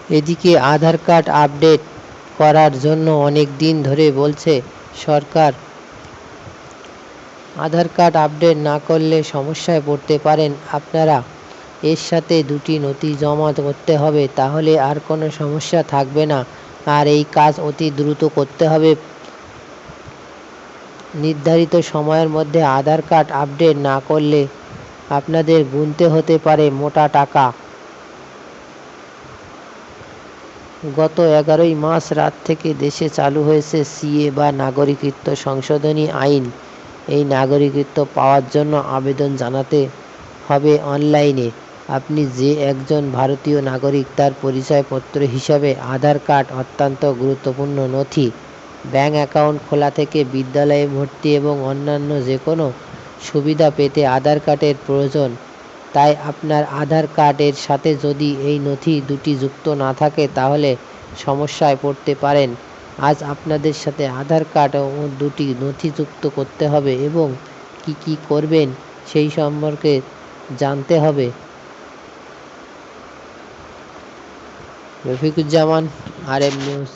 এদিকে আধার card update করার জন্য অনেক দিন ধরে বলছে সরকার। আধার কার্ড আপডেট না করলে সমস্যায় পড়তে পারেন আপনারা। এর সাথে দুটি নথি জমা করতে হবে, তাহলে আর কোনো সমস্যা থাকবে না। আর এই কাজ অতি দ্রুত করতে হবে। নির্ধারিত সময়ের মধ্যে আধার কার্ড আপডেট না করলে আপনাদের গুনতে হতে পারে মোটা টাকা। গত 11ই মার্চ রাত থেকে দেশে চালু হয়েছে সিএ বা নাগরিকত্ব সংশোধনী আইন। এই নাগরিকত্ব পাওয়ার জন্য আবেদন জানাতে হবে অনলাইনে। আপনি যে একজন ভারতীয় নাগরিক, তার পরিচয়পত্র হিসাবে আধার কার্ড অত্যন্ত গুরুত্বপূর্ণ নথি। ব্যাংক অ্যাকাউন্ট খোলা থেকে বিদ্যালয়ে ভর্তি এবং অন্যান্য যে কোনো সুবিধা পেতে আধার কার্ডের প্রয়োজন। তাই আপনার আধার কার্ডের সাথে যদি এই নথি দুটি যুক্ত না থাকে তাহলে সমস্যায় পড়তে পারেন। আজ আপনাদের সাথে আধার কার্ড ও দুটি নথি যুক্ত করতে হবে এবং কি কি করবেন সেই সম্পর্কে জানতে হবে। Rafiquzzaman, RM news.